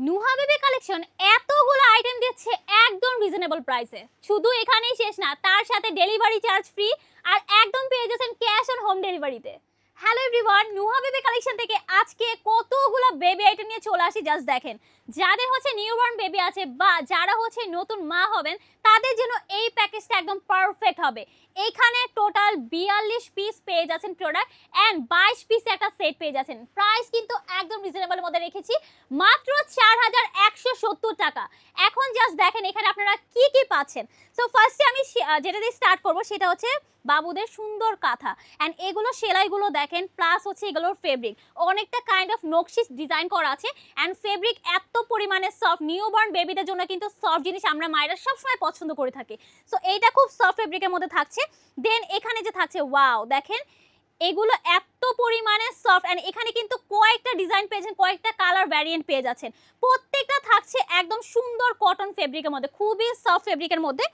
Nuha baby collection এতগুলো item দিচ্ছে একদম রিজনেবল প্রাইসে। শুধু এখানেই শেষ না, তার সাথে ডেলিভারি চার্জ ফ্রি আর একদম পেয়ে যাচ্ছেন ক্যাশ অন হোম ডেলিভারিতে। Hello everyone, Nuha baby collection থেকে আজকে কতগুলো বেবি আইটেম নিয়ে চলে আসি। জাস্ট দেখেন, যাদের হচ্ছে নিউবর্ন বেবি আছে বা যারা হচ্ছে নতুন মা হবেন তাদের জন্য এই প্যাকেজটা একদম পারফেক্ট হবে। এখানে টোটাল 42 পিস পেয়ে যাচ্ছেন প্রোডাক্ট অ্যান্ড 22 পিস একটা সেট পেয়ে যাচ্ছেন। প্রাইস কিন্তু একদম রিজনেবলের মধ্যে রেখেছি, মাত্র 4170 টাকা। এখন জাস্ট দেখেন এখানে আপনারা কি কি পাচ্ছেন। সো ফার্স্টে আমি যেটা দিয়ে স্টার্ট করবো সেটা হচ্ছে বাবুদের সুন্দর কাঁথা অ্যান্ড এগুলো সেলাইগুলো দেখেন, প্লাস হচ্ছে এগুলোর ফেব্রিক অনেকটা কাইন্ড অফ নকশি ডিজাইন করা আছে অ্যান্ড ফেব্রিক এত পরিমাণে সফট। নিউবর্ন বেবিদের জন্য কিন্তু সফট জিনিস আমরা মায়েরা সবসময় পছন্দ করে থাকি। সো এইটা খুব সফট ফেব্রিকের মধ্যে থাকছে। দেন এখানে যে থাকছে, ওয়াও দেখেন এগুলো এত পরিমাণে সফট অ্যান্ড এখানে কিন্তু কয়েকটা ডিজাইন পেয়েছেন, কয়েকটা কালার ভ্যারিয়েন্ট পেয়ে যাচ্ছেন। প্রত্যেকটা থাকছে একদম সুন্দর কটন ফেব্রিকের মধ্যে, খুবই সফট ফেব্রিকের মধ্যে।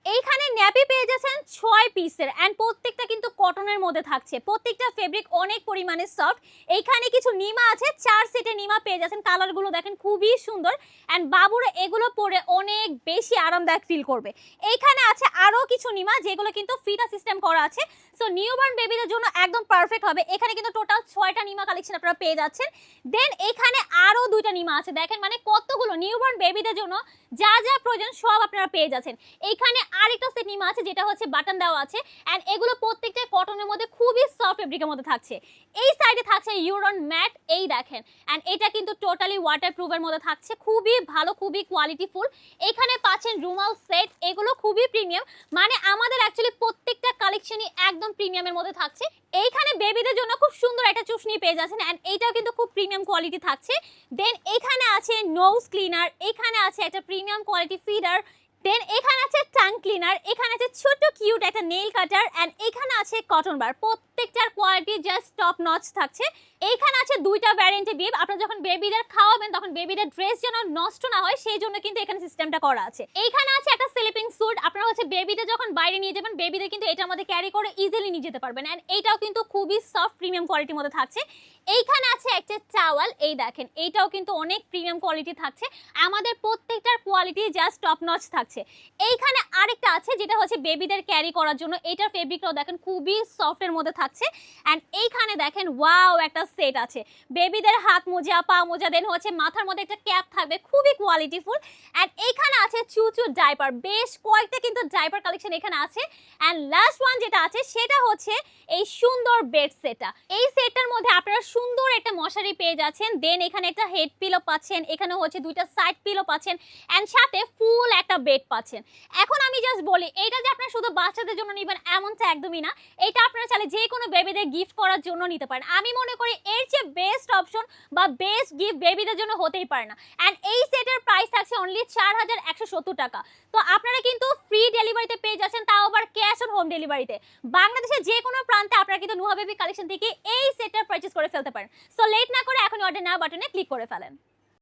এইখানে ন্যাপি পেয়ে যাচ্ছেন 6 পিসের অ্যান্ড প্রত্যেকটা কিন্তু কটনের মধ্যে থাকছে। প্রত্যেকটা ফেব্রিক অনেক পরিমাণে সফট। এইখানে কিছু নিমা আছে, 4 সেটের নিমা পেয়ে যাচ্ছেন। কালারগুলো দেখেন খুবই সুন্দর অ্যান্ড বাবুরা এগুলো পরে অনেক বেশি আরামদায়ক ফিল করবে। এইখানে আছে আরও কিছু নিমা যেগুলো কিন্তু ফিতা সিস্টেম করা আছে। সো নিউবর্ন বেবিদের জন্য একদম পারফেক্ট হবে। এখানে কিন্তু টোটাল 6টা নিমা কালেকশন আপনারা পেয়ে যাচ্ছেন। দেন এখানে আরও 2টা নিমা আছে, দেখেন মানে কতগুলো নিউবর্ন বেবিদের জন্য যা যা প্রয়োজন সব আপনারা পেয়ে যাচ্ছেন। এইখানে আরেকটা সেট নিমা আছে যেটা হচ্ছে বাটন দেওয়া আছে অ্যান্ড এগুলো প্রত্যেকটা কটনের মধ্যে খুবই সফট ফেব্রিকের মধ্যে থাকছে। এই সাইডে থাকছে ইউরন ম্যাট, এই দেখেন অ্যান্ড এটা কিন্তু টোটালি ওয়াটারপ্রুফের মধ্যে থাকছে, খুবই ভালো, খুবই কোয়ালিটিফুল। এখানে পাচ্ছেন রুমাল সেট, এগুলো খুবই প্রিমিয়াম, মানে আমাদের অ্যাকচুয়ালি প্রত্যেকটা কালেকশনই একদম প্রিমিয়ামের মধ্যে থাকছে। এইখানে বেবিদের জন্য খুব সুন্দর একটা চুষনি পেয়ে যাচ্ছেন অ্যান্ড এইটাও কিন্তু খুব প্রিমিয়াম কোয়ালিটি থাকছে। দেন এখানে আছে নোজ ক্লিনার, এখানে আছে একটা প্রিমিয়াম কোয়ালিটি ফিডার। দেন এখানে আছে টাং ক্লিনার, এখানে আছে ছোট কিউট একটা নেইল কাটার অ্যান্ড এখানে আছে কটন বার। প্রত্যেকটার কোয়ালিটি জাস্ট টপ নচ থাকছে। এইখানে আছে 2টা ভ্যারিয়েন্টে বিব, আপনারা যখন বেবিদের খাওয়াবেন তখন বেবিদের ড্রেস যেন নষ্ট না হয় সেই জন্য কিন্তু এখানে সিস্টেমটা করা আছে। এইখানে আছে একটা স্লিপিং স্যুট, আপনারা হচ্ছে বেবিদের যখন বাইরে নিয়ে যাবেন বেবিদের কিন্তু এটার মধ্যে ক্যারি করে ইজিলি নিয়ে যেতে পারবেন অ্যান্ড এইটাও কিন্তু খুবই সফট প্রিমিয়াম কোয়ালিটির মধ্যে থাকছে। এইখানে আছে একটা টাওয়াল, এই দেখেন এইটাও কিন্তু অনেক প্রিমিয়াম কোয়ালিটি থাকছে। আমাদের প্রত্যেকটার কোয়ালিটি জাস্ট টপ নচ থাকছে। এইখানে আরেকটা আছে যেটা হচ্ছে বেবিদের ক্যারি করার জন্য, এইটার ফেব্রিকটাও দেখেন খুবই সফটের মধ্যে থাকছে অ্যান্ড এইখানে দেখেন ওয়াও একটা সেট আছে বেবিদের হাত মোজা, পা মোজা, দেন হচ্ছে মাথার মধ্যে একটা ক্যাপ থাকবে, খুবই কোয়ালিটিফুল। অ্যান্ড এইখানে আছে চুচু ডাইপার, বেশ কয়েকটা কিন্তু ডাইপার কালেকশন এখানে আছে। অ্যান্ড লাস্ট ওয়ান যেটা আছে সেটা হচ্ছে এই সুন্দর বেড সেটটা। এই সেটটার মধ্যে আপনারা সুন্দর একটা মশারি পেয়ে যাচ্ছেন। দেন এখানে একটা হেড পিলো পাচ্ছেন, এখানে হচ্ছে 2টা সাইড পিলো পাচ্ছেন অ্যান্ড সাথে ফুল একটা বেড পাচ্ছেন। এখন আমি জাস্ট বলি এটা যে আপনারা শুধু বাচ্চাদের জন্য নেবেন এমনটা একদমই না, এটা আপনারা চাইলে যে কোনো বেবিদের গিফট করার জন্য নিতে পারেন। আমি মনে করি এর চেয়ে বেস্ট অপশন বা বেস্ট গিফট বেবিদের জন্য হতেই পারে না। অ্যান্ড এই সেটের প্রাইস থাকছে অনলি 4170 টাকা। তো আপনারা কিন্তু ফ্রি ডেলিভারিতে পেয়ে যাচ্ছেন, তাও আবার ক্যাশ অন হোম ডেলিভারিতে। বাংলাদেশের যে কোনো প্রান্তে আপনারা কিন্তু নুহা বেবি কালেকশন থেকে এই সেটটা পারচেজ করে ফেলতে পারেন। সো লেট না করে এখন অর্ডার নাও বাটনে ক্লিক করে ফেলেন।